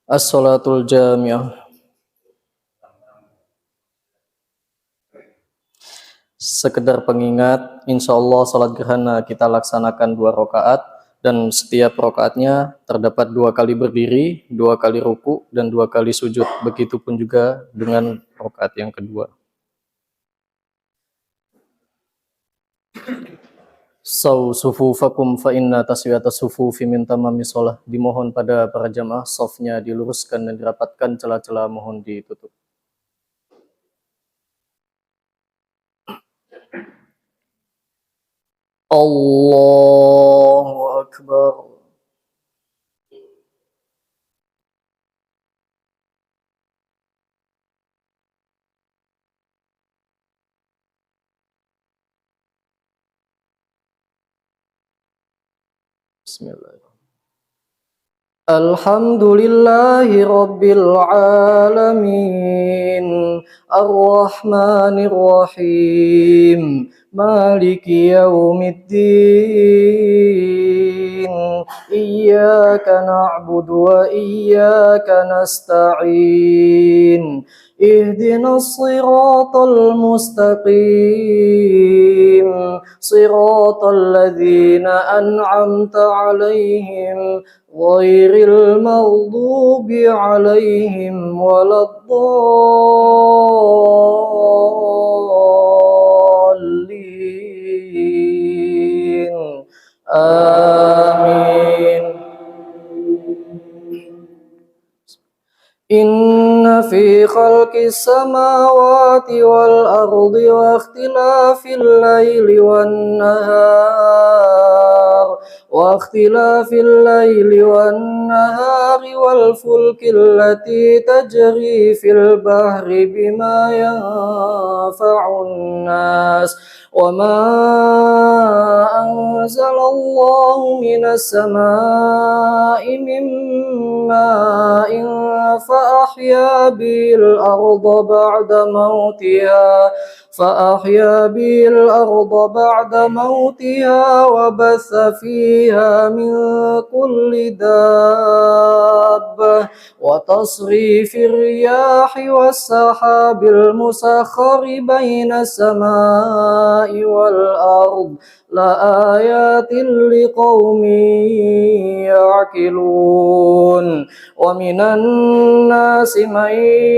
As-salatul jami'ah. Sekedar pengingat, insya Allah salat gerhana kita laksanakan 2 rakaat dan setiap rakaatnya terdapat 2 kali berdiri, 2 kali ruku dan 2 kali sujud. Begitupun juga dengan rakaat yang kedua. Sufufakum fa inna taswiyatas sufufi min tamami shalah. Dimohon pada para jamaah safnya diluruskan dan dirapatkan, celah-celah mohon ditutup. Allahu akbar. Bismillahirrahmanirrahim. Alhamdulillahi rabbil alamin, ar-rahmanir rahim, maliki yaumiddin, iyyaka na'budu wa iyyaka nasta'in, ihdinas siratal mustaqim, siratal ladzina an'amta 'alaihim ghairil maghdubi 'alaihim waladdallin. Amin. Inna fi khalqis samawati wal ardi wa ikhtilafil laili wan nahar wal fulki allati tajri fil bahri bima yanfa'un nas وما أنزل الله من السماء من ماء فأحيا به الأرض بعد موتها وبث فيها من كل دابة وتصريف الرياح والسحاب المسخر بين السماء والأرض لآيات لقوم يعقلون ومن الناس من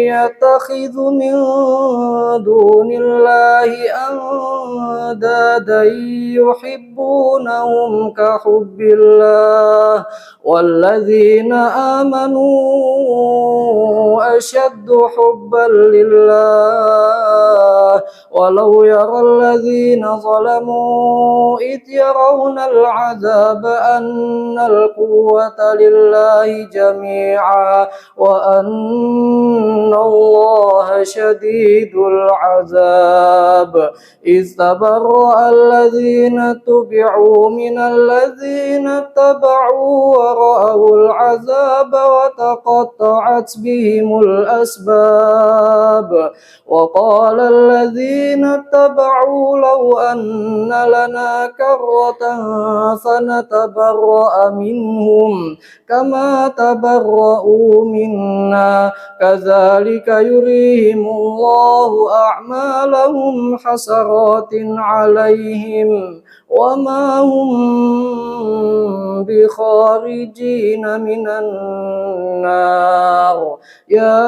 يتخذ من دون الله أندادا يحبونهم كحب الله والذين آمنوا أشد حبا لله ولو يرى الذين ظلموا إذ يرون العذاب أن القوة لله جميعا وأن الله شديد العذاب إذ تبرأ الذين اتبعوا من الذين اتبعوا ورأوا العذاب وتقطعت بهم الأسباب وقال الذين اتبعوا لو أن لنا كرة فنتبرأ منهم كما تبرؤوا منا كذلك يريهم الله أعمالهم حسرات عليهم وما هم بخارجين من النار يا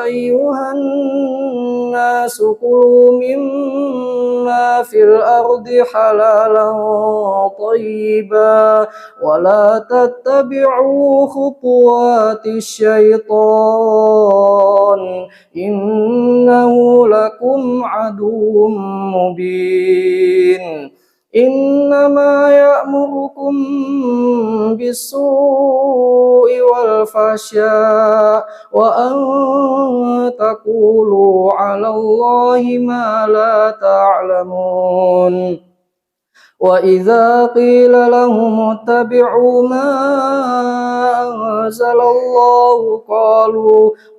أيها الناس كلوا مما في الأرض حلالا طيبا ولا تتبعوا خطوات الشيطان إنه لكم عدو مبين إنما يأمركم بالسوء والفحشاء وأن تقولوا على الله ما لا تعلمون وإذا قيل لهم اتبعوا ما أنزل الله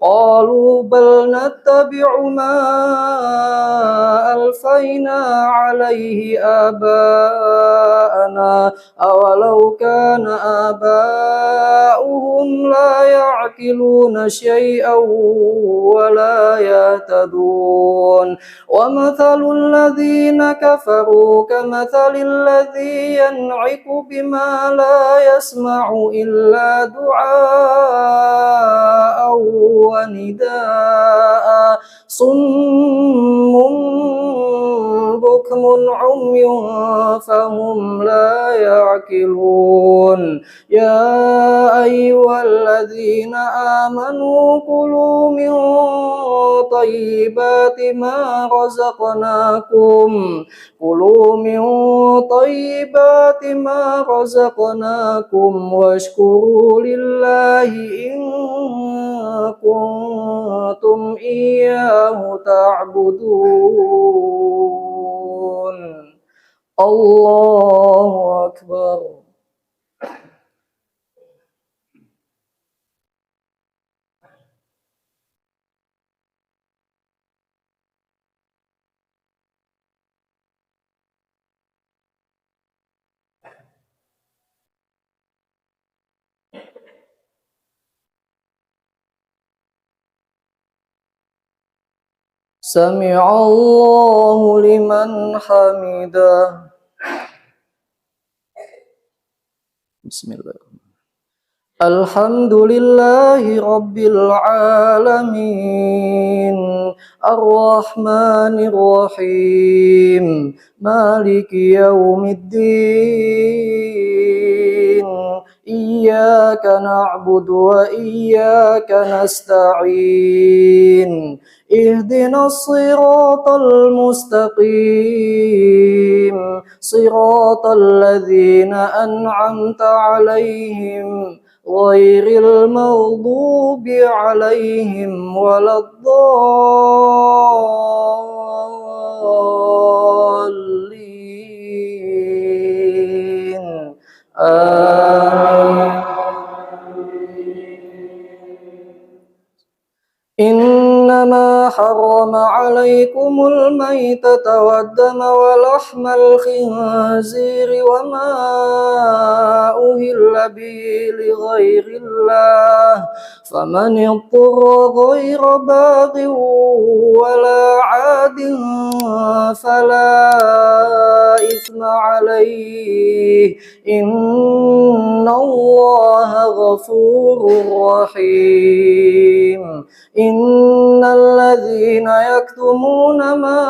قالوا بل نتبع ما ألفينا عليه آباءنا أولو كان آباؤهم لا يعقلون شيئا ولا يهتدون ومثل الذين كفروا كمثل الذي ينعق بما لا يسمع إلا دعاء ونداء صم بكم عمي فهم لا يعقلون يا أيها الذين آمنوا كلوا من طيبات ما رزقناكم واشكروا لله إن كنتم إياه تعبدون الله أكبر. سمع الله لمن حمده. بسم الله. الحمد لله رب العالمين الرحمن الرحيم مالك يوم الدين إياك نعبد وإياك نستعين اهدنا الصراط المستقيم صراط الذين أنعمت عليهم غير المغضوب عليهم ولا الضالين آمين. إنما حرم عليكم الميتة والدم ولحم الخنزير وما أهل به لغير الله فمن اضطر غير باغ ولا عاد فلا إثم عليه إن الله غفور رحيم إن الذين يكتمون ما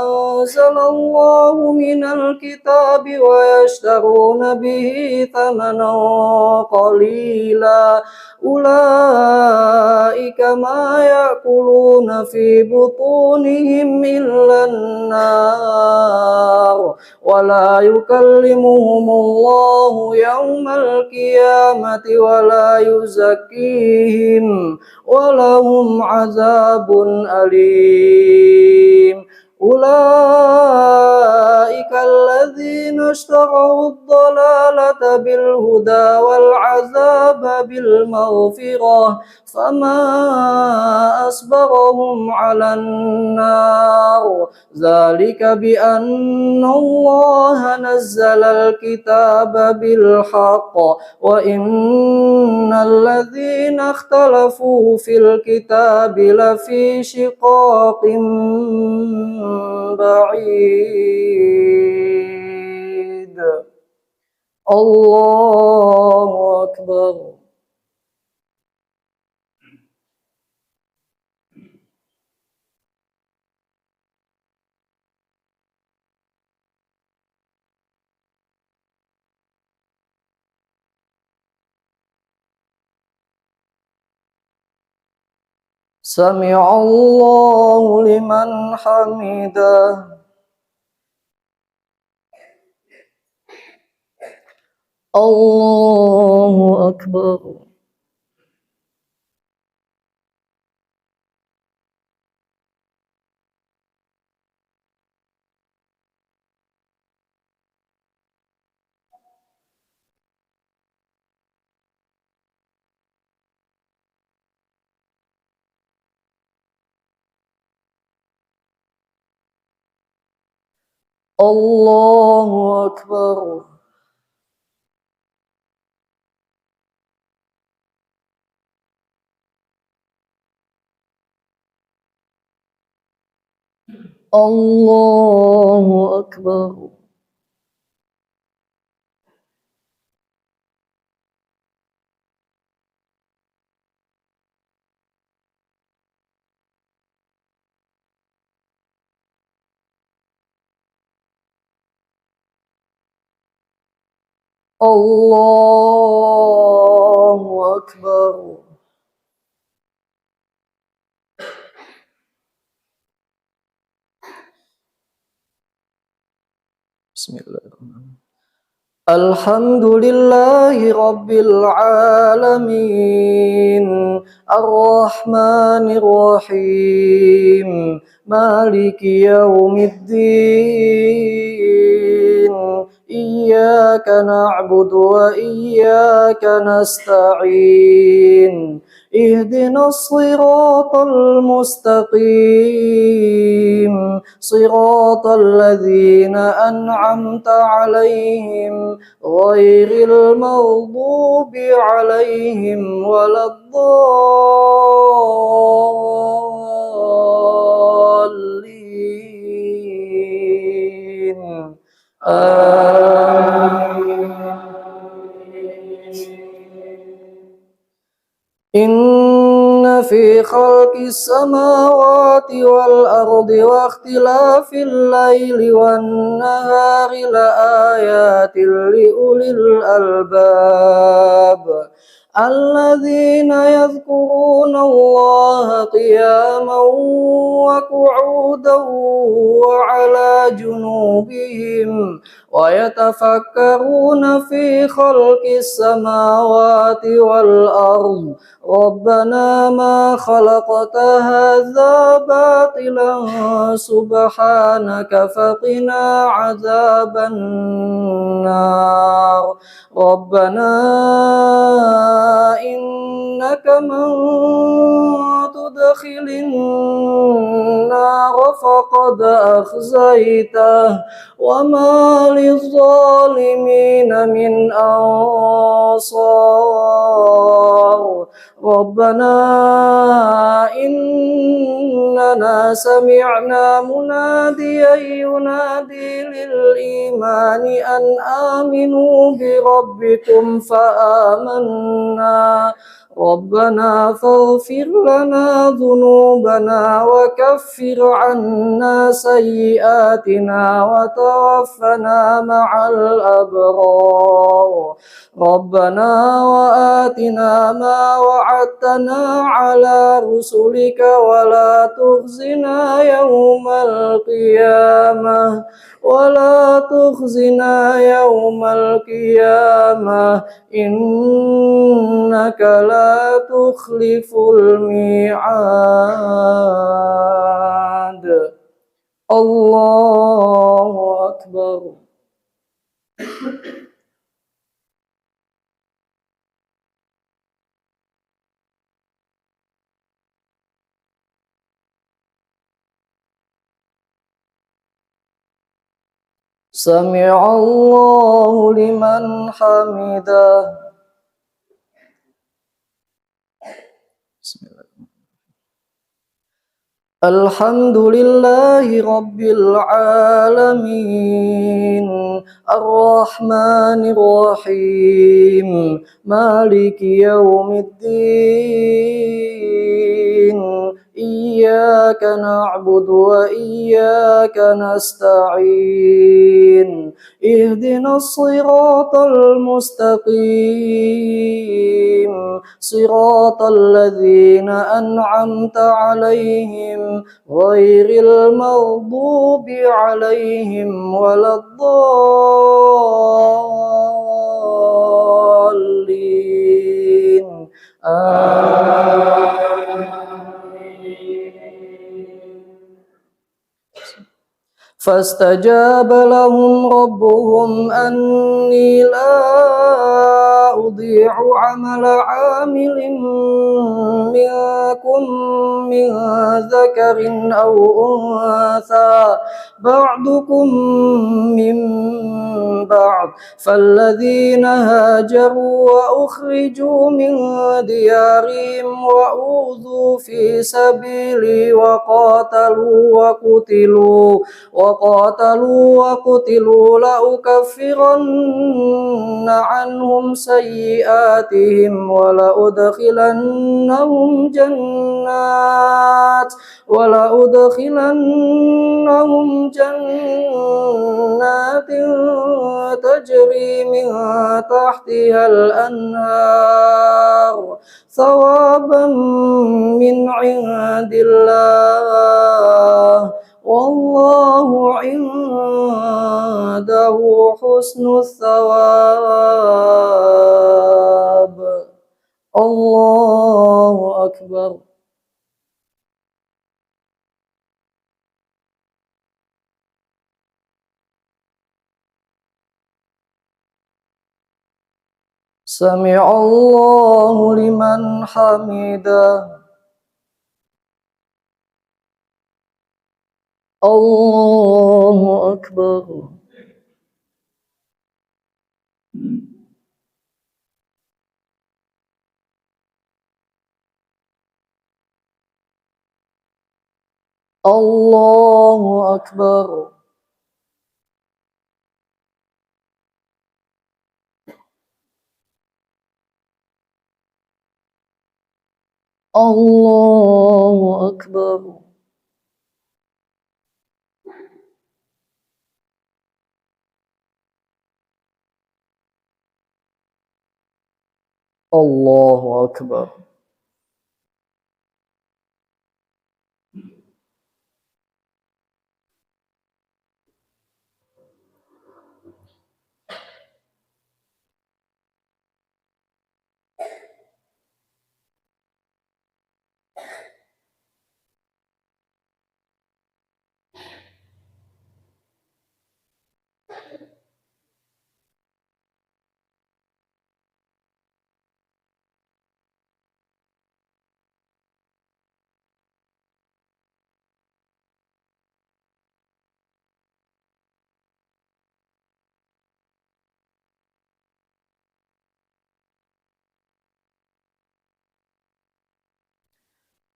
أنزل الله من الكتاب ويشترون به ثمنا قليلا أولئك ما يأكلون في بطونهم إلا النار ولا يكلمهم الله يوم القيامة ولا يزكيهم ولهم عذاب أليم أولئك الذين اشتروا الضلالة بالهدى والعذاب بالمغفرة فما أصبرهم على النار ذلك بأن الله نزل الكتاب بالحق وإن الذين اختلفوا في الكتاب لفي شقاق بعيد. الله أكبر. سمع الله لمن حمده. الله أكبر. Allahu Akbar. Allahu Akbar. Allahu Akbar. Bismillahirrahmanirrahim. Alhamdulillahi Rabbil Alamin, Ar-Rahmanir Rahim, Maliki Yawmiddin, Iyyaka na'budu wa iyyaka nasta'in, Ihdinas siratal mustaqim, siratal ladzina an'amta 'alaihim ghairil maghdubi 'alaihim waladdallin. Inna fi khalqis samawati wal ardi wa ikhtilafil laili wan nahari la ayatin li ulil albab alladzina yadhkuruna Allaha qiyaman wa qu'udan wa 'ala junubihim wa yatafakkaruna fi khalqis samawati wal ardi Rabbana ma khalaqta hadza batilan subhanaka faqina azaban nar. Rabbana innaka man tudkhilin nar faqad akhzaitah wa ma lizzalimin min ansar. Rabbana innana sami'na munadiyan yunadi lil imani an aminu bi rabbikum fa amanna. Rabbana faghfir lana dhunubana wa kaffir 'anna sayyi'atina wa tawaffana ma'al abrar. Rabbana wa atina ma wa'adtana 'ala rusulika wa la tukhzina yawmal qiyamah ولا تخزنا يوم القيامة إنك لا تخلف الميعاد. الله أكبر. سمع الله لمن حمده. الحمد لله رب العالمين الرحمن الرحيم مالك يوم الدين إياك نعبد وإياك نستعين اهدنا الصراط المستقيم صراط الذين أنعمت عليهم غير المغضوب عليهم ولا الضالين. فاستجاب لهم ربهم أني لا يضيع عمل عامل منكم من ذكر أو أنثى بعضكم من بعض فالذين هاجروا وأخرجوا من ديارهم وأوذوا في سبيلي وقاتلوا لأكفرن عنهم سيئاتهم ولأدخلنهم جنات تجري من تحتها الأنهار ثوابا من عند الله والله عنده حسن الثواب. الله أكبر. سمع الله لمن حمده. الله أكبر. الله أكبر. الله أكبر. الله أكبر.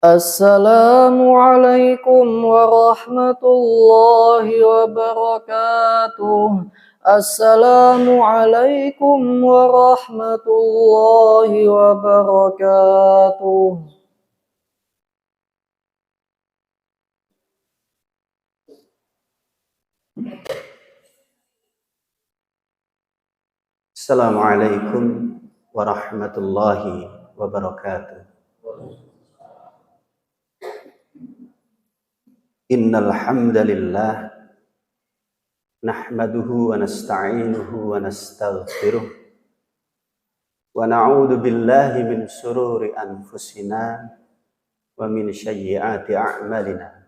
السلام عليكم ورحمة الله وبركاته. السلام عليكم ورحمة الله وبركاته. Assalamualaikum warahmatullahi wabarakatuh. Innal hamdalillah nahmaduhu wa nasta'inuhu wa nastaghfiruh wa na'udzu billahi min shururi anfusina wa min sayyiati a'malina.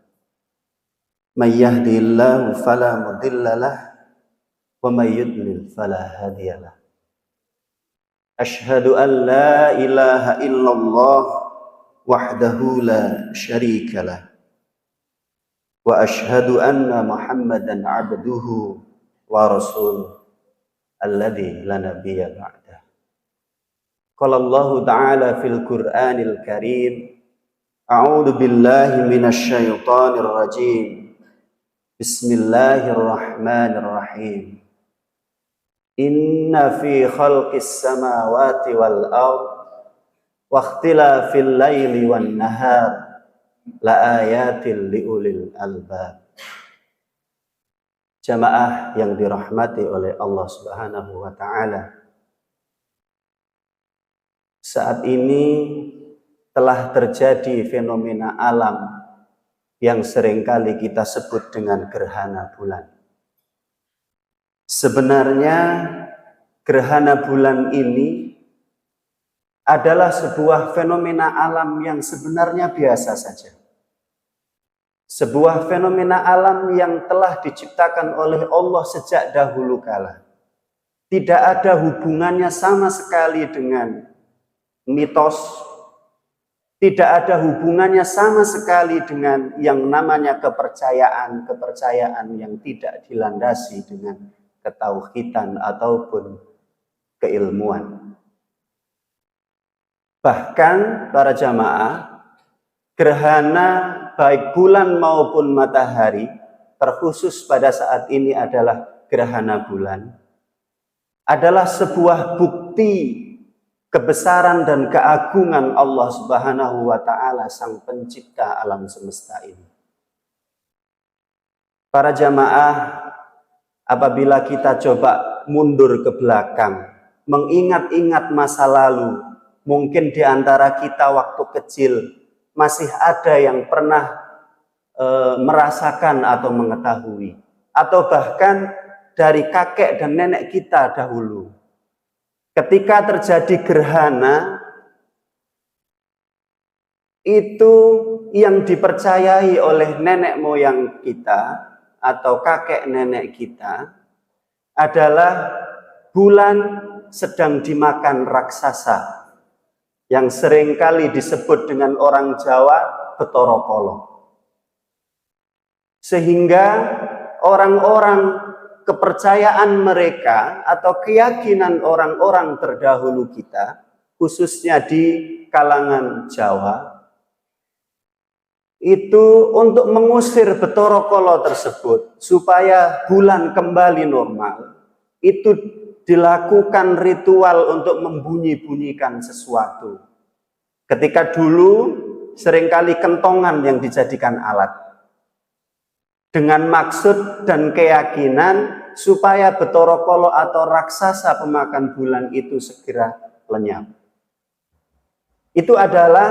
May yahdihillahu fala mudilla lahu wa may yudlil fala hadiya lahu. Ashhadu an la ilaha illallah wahdahu la syarika lah. Wa ashhadu anna Muhammadan abduhu wa rasuluh alladzi la nabiyya ba'dah. Qala Allah ta'ala fil Qur'anil Karim, a'udzu billahi minasy syaithanir rajim. Bismillahirrahmanirrahim. Inna fi khalqis samawati wal ard wa ikhtilafil laili wan nahar la ayatil liulil albab. Jamaah yang dirahmati oleh Allah Subhanahu wa taala. Saat ini telah terjadi fenomena alam yang seringkali kita sebut dengan gerhana bulan. Sebenarnya gerhana bulan ini adalah sebuah fenomena alam yang sebenarnya biasa saja. Sebuah fenomena alam yang telah diciptakan oleh Allah sejak dahulu kala. tidak ada hubungannya sama sekali dengan mitos, tidak ada hubungannya sama sekali dengan yang namanya kepercayaan yang tidak dilandasi dengan ketauhidan ataupun keilmuan. Bahkan para jamaah, gerhana baik bulan maupun matahari, terkhusus pada saat ini adalah gerhana bulan, adalah sebuah bukti kebesaran dan keagungan Allah Subhanahu wa Ta'ala, Sang Pencipta alam semesta ini. Para jamaah, apabila kita coba mundur ke belakang, mengingat-ingat masa lalu, mungkin di antara kita waktu kecil masih ada yang pernah merasakan atau mengetahui, atau bahkan dari kakek dan nenek kita dahulu, ketika terjadi gerhana, itu yang dipercayai oleh nenek moyang kita atau kakek nenek kita adalah bulan sedang dimakan raksasa, yang seringkali disebut dengan orang Jawa Bathara Kala. Sehingga orang-orang, kepercayaan mereka atau keyakinan orang-orang terdahulu kita, khususnya di kalangan Jawa, itu untuk mengusir Bathara Kala tersebut supaya bulan kembali normal, itu dilakukan ritual untuk membunyi-bunyikan sesuatu. Ketika dulu seringkali kentongan yang dijadikan alat, dengan maksud dan keyakinan supaya Bathara Kala atau raksasa pemakan bulan itu segera lenyap. Itu adalah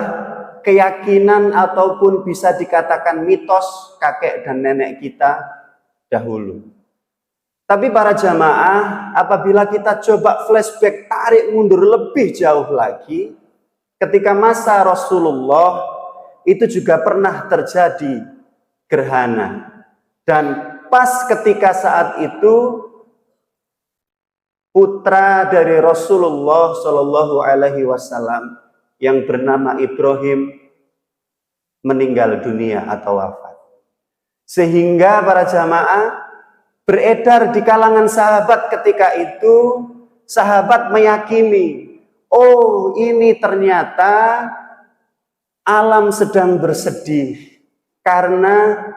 keyakinan ataupun bisa dikatakan mitos kakek dan nenek kita dahulu. Tapi para jamaah, apabila kita coba flashback, tarik mundur lebih jauh lagi, ketika masa Rasulullah itu juga pernah terjadi gerhana. Dan pas ketika saat itu putra dari Rasulullah Shallallahu Alaihi Wasallam yang bernama Ibrahim meninggal dunia atau wafat. Sehingga para jamaah, beredar di kalangan sahabat ketika itu, sahabat meyakini, oh ini ternyata alam sedang bersedih karena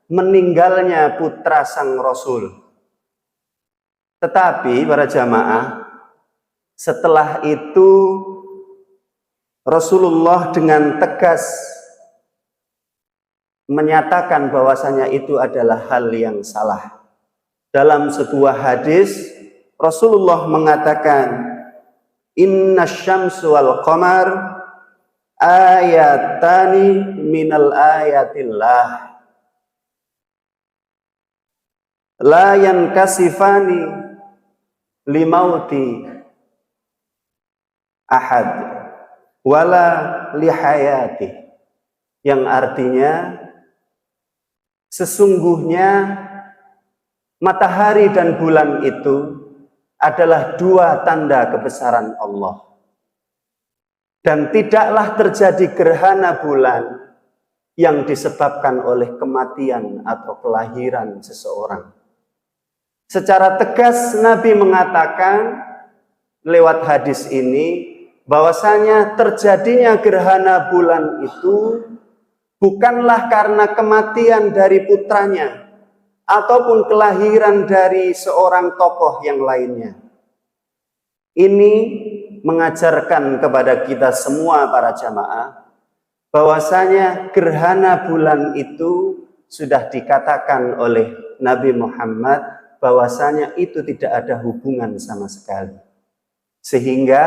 meninggalnya putra sang Rasul. Tetapi para jamaah, setelah itu Rasulullah dengan tegas menyatakan bahwasanya itu adalah hal yang salah. Dalam sebuah hadis, Rasulullah mengatakan, Inna syamsu wal qamar ayatani minal ayatillah. La yankasifani limauti ahad wala lihayati, yang artinya sesungguhnya matahari dan bulan itu adalah dua tanda kebesaran Allah, dan tidaklah terjadi gerhana bulan yang disebabkan oleh kematian atau kelahiran seseorang. Secara tegas Nabi mengatakan lewat hadis ini bahwasanya terjadinya gerhana bulan itu bukanlah karena kematian dari putranya ataupun kelahiran dari seorang tokoh yang lainnya. Ini mengajarkan kepada kita semua para jamaah bahwasanya gerhana bulan itu sudah dikatakan oleh Nabi Muhammad bahwasanya itu tidak ada hubungan sama sekali. Sehingga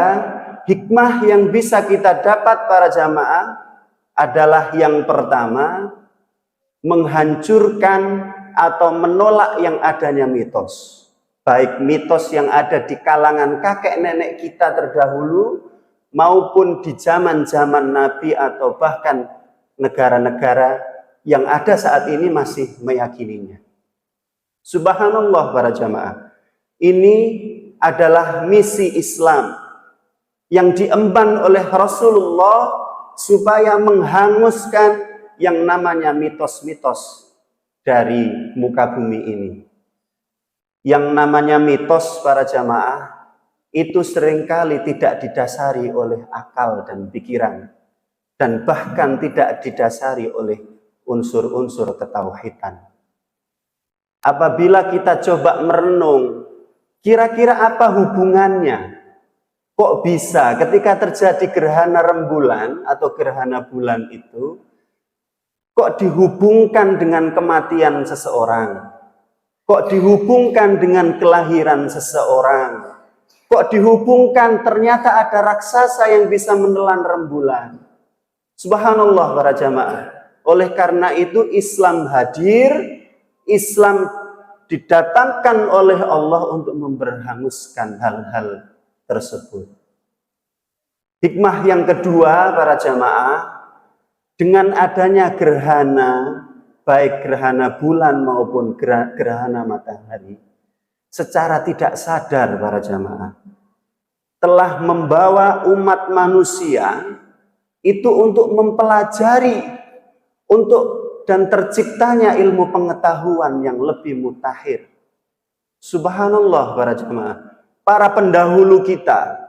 hikmah yang bisa kita dapat para jamaah adalah yang pertama, menghancurkan atau menolak yang adanya mitos. Baik mitos yang ada di kalangan kakek nenek kita terdahulu maupun di zaman-zaman Nabi atau bahkan negara-negara yang ada saat ini masih meyakininya. Subhanallah para jamaah. Ini adalah misi Islam yang diemban oleh Rasulullah supaya menghanguskan yang namanya mitos-mitos dari muka bumi ini. Yang namanya mitos, para jamaah, itu seringkali tidak didasari oleh akal dan pikiran, dan bahkan tidak didasari oleh unsur-unsur ketauhidan. Apabila kita coba merenung, kira-kira apa hubungannya? Kok bisa ketika terjadi gerhana rembulan atau gerhana bulan itu, kok dihubungkan dengan kematian seseorang? Kok dihubungkan dengan kelahiran seseorang? Kok dihubungkan ternyata ada raksasa yang bisa menelan rembulan? Subhanallah para jamaah. Oleh karena itu Islam hadir, Islam didatangkan oleh Allah untuk memberhanguskan hal-hal tersebut. Hikmah yang kedua para jamaah, dengan adanya gerhana, baik gerhana bulan maupun gerhana matahari, secara tidak sadar para jamaah, telah membawa umat manusia itu untuk mempelajari, dan terciptanya ilmu pengetahuan yang lebih mutakhir. Subhanallah para jamaah. Para pendahulu kita,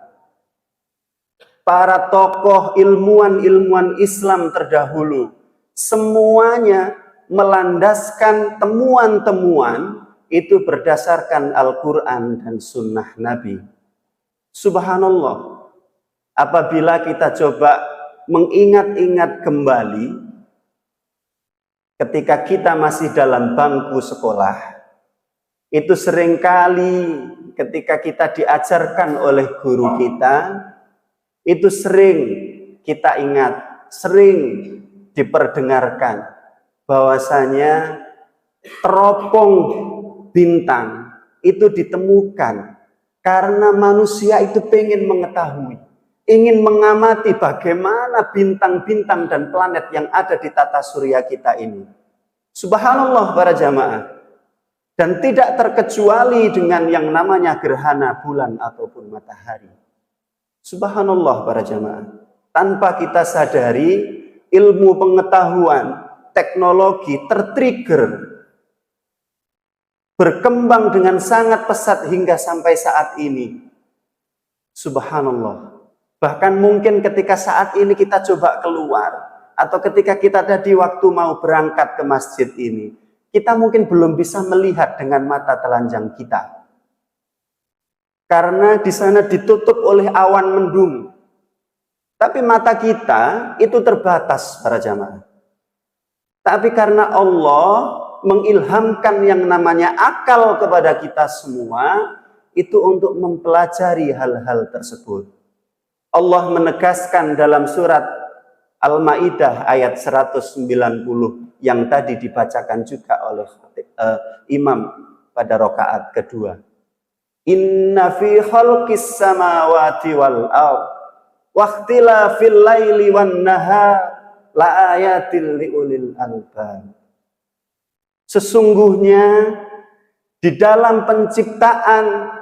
para tokoh ilmuwan Islam terdahulu, semuanya melandaskan temuan-temuan itu berdasarkan Al-Quran dan Sunnah Nabi. Subhanallah. Apabila kita coba mengingat-ingat kembali ketika kita masih dalam bangku sekolah, itu seringkali ketika kita diajarkan oleh guru kita, itu sering kita ingat, sering diperdengarkan bahwasanya teropong bintang itu ditemukan karena manusia itu pengen mengetahui, ingin mengamati bagaimana bintang-bintang dan planet yang ada di tata surya kita ini. Subhanallah para jamaah. Dan tidak terkecuali dengan yang namanya gerhana bulan ataupun matahari. Subhanallah para jamaah. Tanpa kita sadari, ilmu pengetahuan, teknologi tertrigger, berkembang dengan sangat pesat hingga sampai saat ini. Subhanallah. Bahkan mungkin ketika saat ini kita coba keluar, atau ketika kita tadi waktu mau berangkat ke masjid ini, kita mungkin belum bisa melihat dengan mata telanjang kita. Karena di sana ditutup oleh awan mendung. Tapi mata kita itu terbatas para jamaah. Tapi karena Allah mengilhamkan yang namanya akal kepada kita semua, itu untuk mempelajari hal-hal tersebut. Allah menegaskan dalam surat Al-Maidah ayat 190 yang tadi dibacakan juga oleh imam pada rakaat kedua. Inna fi khalqis samawati wal ardh wa ikhtilafil laili wan nahar la ayatil liulil albab. Sesungguhnya di dalam penciptaan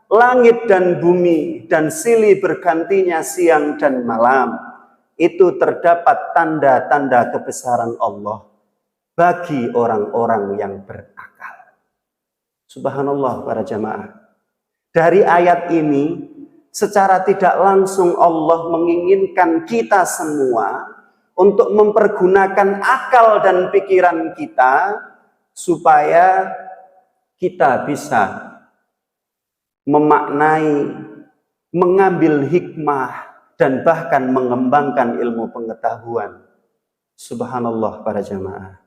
langit dan bumi dan silih bergantinya siang dan malam, itu terdapat tanda-tanda kebesaran Allah bagi orang-orang yang berakal. Subhanallah para jamaah. Dari ayat ini, secara tidak langsung Allah menginginkan kita semua untuk mempergunakan akal dan pikiran kita supaya kita bisa memaknai, mengambil hikmah, dan bahkan mengembangkan ilmu pengetahuan. Subhanallah para jamaah.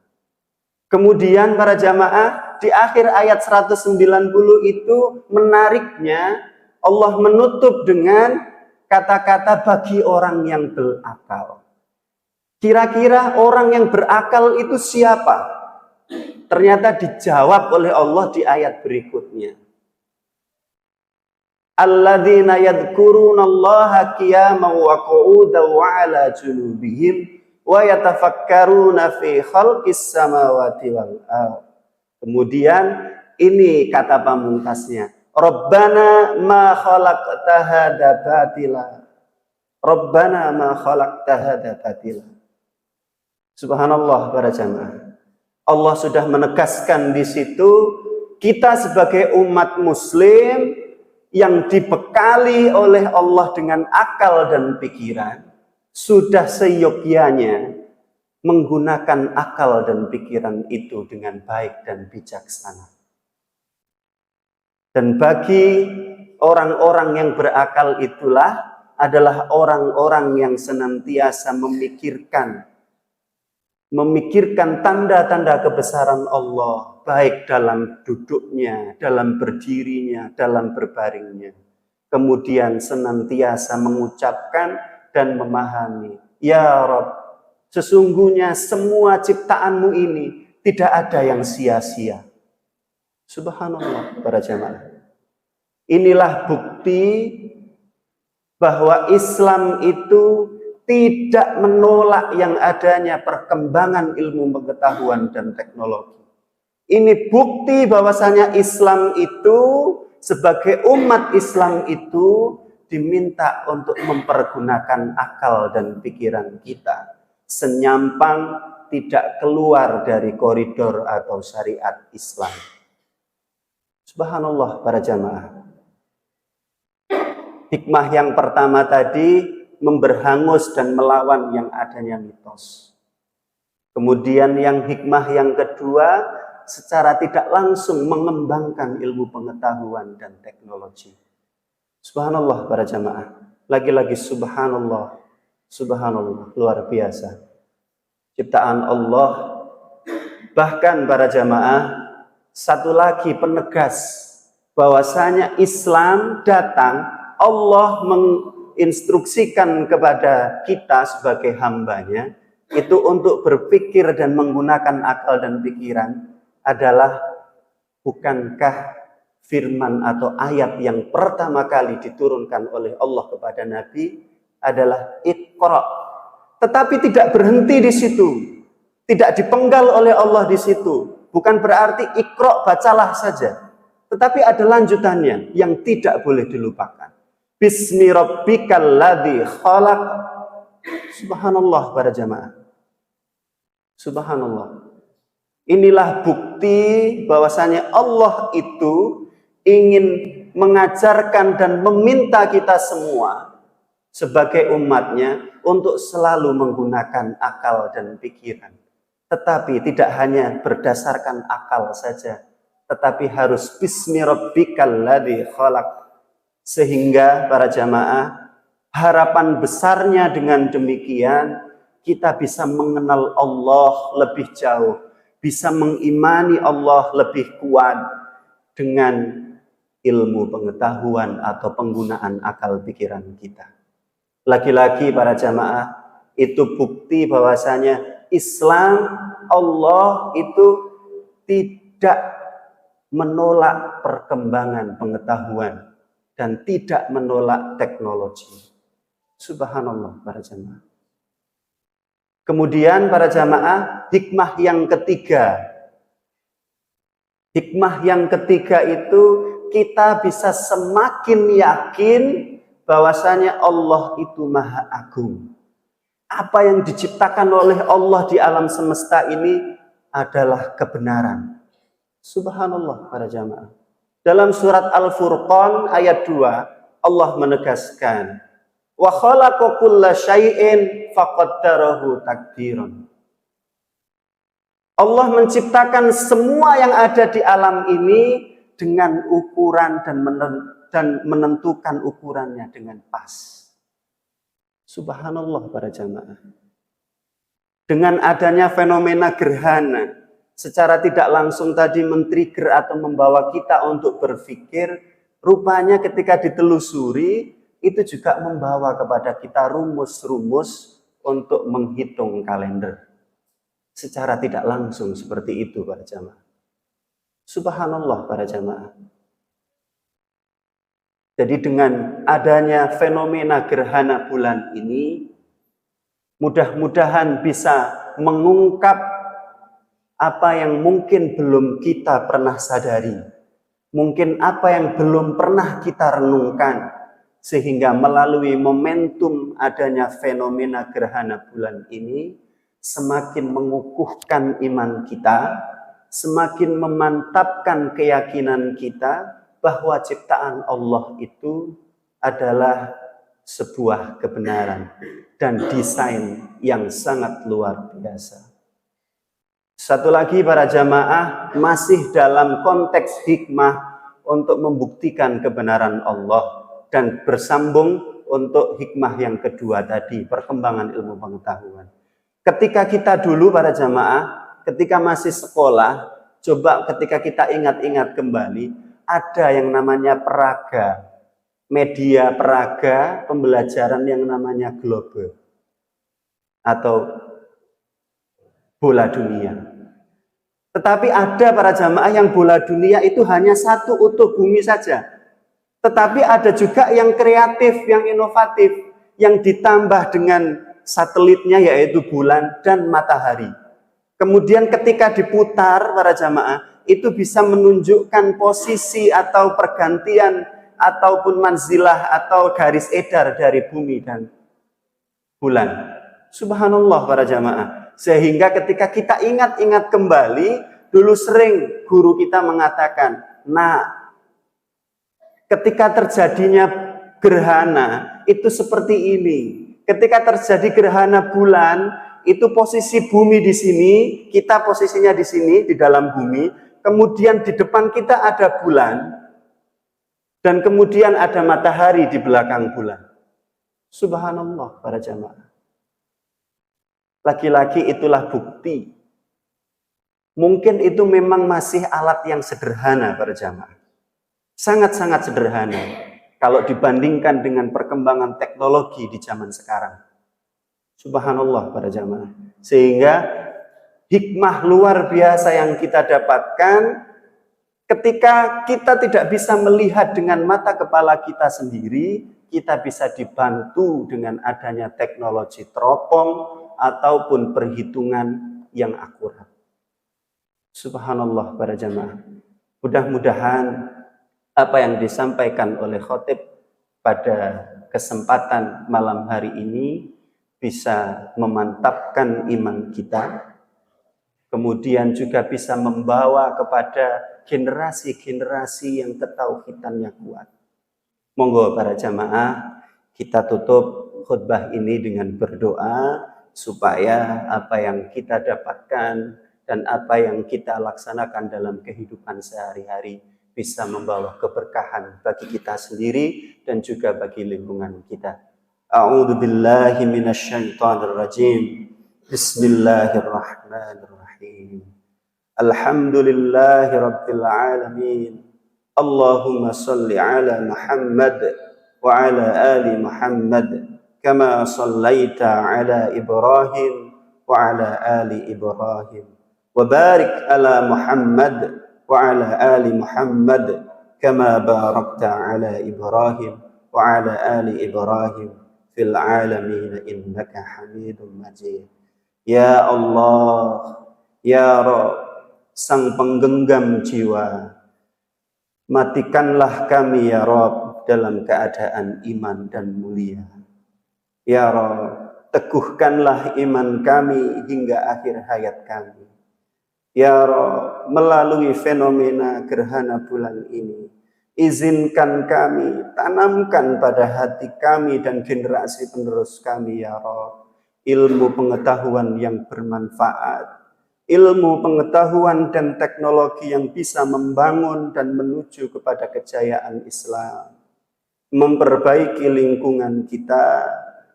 Kemudian para jamaah, di akhir ayat 190 itu menariknya Allah menutup dengan kata-kata bagi orang yang berakal. Kira-kira orang yang berakal itu siapa? Ternyata dijawab oleh Allah di ayat berikutnya. Alladzina yadhkurunallaha qiyaman wa qu'udan wa 'ala junubihim wa yatafakkaruna fi khalqis samawati wal ardh. Kemudian ini kata pamungkasnya, Rabbana ma khalaqta hadza batila. Rabbana ma khalaqta hadza batila. Subhanallah para jamaah. Allah sudah menegaskan di situ kita sebagai umat muslim yang dibekali oleh Allah dengan akal dan pikiran sudah seyogyanya menggunakan akal dan pikiran itu dengan baik dan bijaksana. Dan bagi orang-orang yang berakal itulah adalah orang-orang yang senantiasa memikirkan tanda-tanda kebesaran Allah, baik dalam duduknya, dalam berdirinya, dalam berbaringnya. Kemudian senantiasa mengucapkan dan memahami, ya Rabb, sesungguhnya semua ciptaanmu ini tidak ada yang sia-sia. Subhanallah para jamaah. Inilah bukti bahwa Islam itu tidak menolak yang adanya perkembangan ilmu pengetahuan dan teknologi. Ini bukti bahwasanya Islam itu sebagai umat Islam itu diminta untuk mempergunakan akal dan pikiran kita senyampang tidak keluar dari koridor atau syariat Islam. Subhanallah para jamaah. Hikmah yang pertama tadi memberhangus dan melawan yang adanya mitos. Kemudian yang hikmah yang kedua secara tidak langsung mengembangkan ilmu pengetahuan dan teknologi. Subhanallah para jamaah. Lagi-lagi subhanallah. Subhanallah, luar biasa. Ciptaan Allah. Bahkan para jamaah, satu lagi penegas bahwasanya Islam datang, Allah menginstruksikan kepada kita sebagai hambanya itu untuk berpikir dan menggunakan akal dan pikiran adalah, bukankah firman atau ayat yang pertama kali diturunkan oleh Allah kepada Nabi adalah Iqra. Tetapi tidak berhenti di situ, tidak dipenggal oleh Allah di situ. Bukan berarti Iqra bacalah saja, tetapi ada lanjutannya yang tidak boleh dilupakan. Bismi rabbikal ladzi khalaq. Subhanallah para jamaah. Subhanallah. Inilah bukti bahwasanya Allah itu ingin mengajarkan dan meminta kita semua sebagai umatnya untuk selalu menggunakan akal dan pikiran. Tetapi tidak hanya berdasarkan akal saja, tetapi harus bismi rabbikal ladzi khalaq. Sehingga para jamaah, harapan besarnya dengan demikian kita bisa mengenal Allah lebih jauh, bisa mengimani Allah lebih kuat dengan ilmu pengetahuan atau penggunaan akal pikiran kita. Lagi-lagi para jamaah, itu bukti bahwasanya Islam, Allah itu tidak menolak perkembangan pengetahuan dan tidak menolak teknologi. Subhanallah para jamaah. Kemudian para jamaah, hikmah yang ketiga. Hikmah yang ketiga itu kita bisa semakin yakin bahwasanya Allah itu Maha Agung. Apa yang diciptakan oleh Allah di alam semesta ini adalah kebenaran. Subhanallah para jamaah. Dalam surat Al-Furqan ayat 2, Allah menegaskan, wa khalaqa kulla syai'in faqaddarahu taqdiran. Allah menciptakan semua yang ada di alam ini dengan ukuran dan menentukan ukurannya dengan pas. Subhanallah para jamaah. Dengan adanya fenomena gerhana, secara tidak langsung tadi men-trigger atau membawa kita untuk berpikir, rupanya ketika ditelusuri, itu juga membawa kepada kita rumus-rumus untuk menghitung kalender. Secara tidak langsung seperti itu para jamaah. Subhanallah para jamaah. Jadi dengan adanya fenomena gerhana bulan ini, mudah-mudahan bisa mengungkap apa yang mungkin belum kita pernah sadari. Mungkin apa yang belum pernah kita renungkan, sehingga melalui momentum adanya fenomena gerhana bulan ini, semakin mengukuhkan iman kita, semakin memantapkan keyakinan kita bahwa ciptaan Allah itu adalah sebuah kebenaran dan desain yang sangat luar biasa. Satu lagi para jamaah, masih dalam konteks hikmah untuk membuktikan kebenaran Allah dan bersambung untuk hikmah yang kedua tadi, perkembangan ilmu pengetahuan. Ketika kita dulu para jamaah, ketika masih sekolah, coba ketika kita ingat-ingat kembali, ada yang namanya peraga, media peraga pembelajaran yang namanya globe atau bola dunia. Tetapi ada para jamaah yang bola dunia itu hanya satu utuh bumi saja. Tetapi ada juga yang kreatif, yang inovatif, yang ditambah dengan satelitnya yaitu bulan dan matahari. Kemudian ketika diputar para jamaah, itu bisa menunjukkan posisi atau pergantian ataupun manzilah atau garis edar dari bumi dan bulan. Subhanallah para jamaah. Sehingga ketika kita ingat-ingat kembali, dulu sering guru kita mengatakan, nah, ketika terjadinya gerhana, itu seperti ini. Ketika terjadi gerhana bulan, itu posisi bumi di sini, kita posisinya di sini, di dalam bumi. Kemudian di depan kita ada bulan, dan kemudian ada matahari di belakang bulan. Subhanallah para jamaah. Laki-laki itulah bukti. Mungkin itu memang masih alat yang sederhana para jamaah. Sangat-sangat sederhana kalau dibandingkan dengan perkembangan teknologi di zaman sekarang. Subhanallah para jamaah. Sehingga hikmah luar biasa yang kita dapatkan ketika kita tidak bisa melihat dengan mata kepala kita sendiri, kita bisa dibantu dengan adanya teknologi teropong ataupun perhitungan yang akurat. Subhanallah para jamaah. Mudah-mudahan apa yang disampaikan oleh khotib pada kesempatan malam hari ini bisa memantapkan iman kita, kemudian juga bisa membawa kepada generasi-generasi yang ketauhidannya kuat. Monggo para jamaah, kita tutup khutbah ini dengan berdoa supaya apa yang kita dapatkan dan apa yang kita laksanakan dalam kehidupan sehari-hari bisa membawa keberkahan bagi kita sendiri dan juga bagi lingkungan kita. A'udzu billahi minasyaitonir rajim. Bismillahirrahmanirrahim. Alhamdulillahi rabbil alamin. Allahumma salli ala Muhammad wa ala ali Muhammad kama sallaita ala Ibrahim wa ala ali Ibrahim wa barik ala Muhammad wa ala ali Muhammad kama barakta ala Ibrahim wa ala ali Ibrahim fil alamin innaka Hamidum Majid. Ya Allah, ya Rabb, sang penggenggam jiwa, matikanlah kami ya Rabb dalam keadaan iman dan mulia. Ya Rabb, teguhkanlah iman kami hingga akhir hayat kami. Ya Rabb, melalui fenomena gerhana bulan ini, izinkan kami, tanamkan pada hati kami dan generasi penerus kami ya Rabb, ilmu pengetahuan yang bermanfaat, ilmu pengetahuan dan teknologi yang bisa membangun dan menuju kepada kejayaan Islam, memperbaiki lingkungan kita,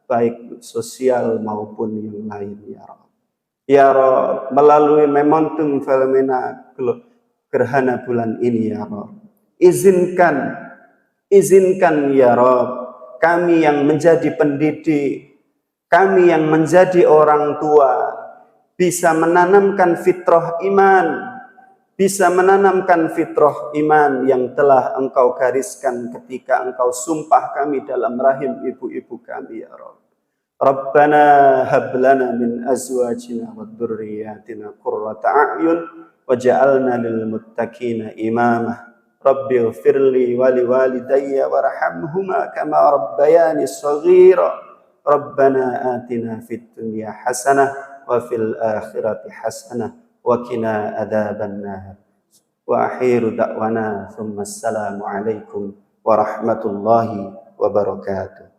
baik sosial maupun yang lain ya Rabb. Ya Rabb, melalui momentum fenomena gerhana bulan ini ya Rabb, izinkan ya Rabb, kami yang menjadi pendidik, kami yang menjadi orang tua, bisa menanamkan fitrah iman, yang telah Engkau gariskan ketika Engkau sumpah kami dalam rahim ibu-ibu kami ya Rabb. Rabbana hab lana min azwajina wa dzurriyyatina qurrata a'yun waj'alna lil muttaqina imama. Rabbi ighfirli wa liwalidayya warhamhuma kama rabbayani shaghira. Rabbana atina fid dunya hasanah wa fil akhirati hasanah wa qina adzabannar. Wa akhiru da'wana thumma assalamu alaikum warahmatullahi wabarakatuh.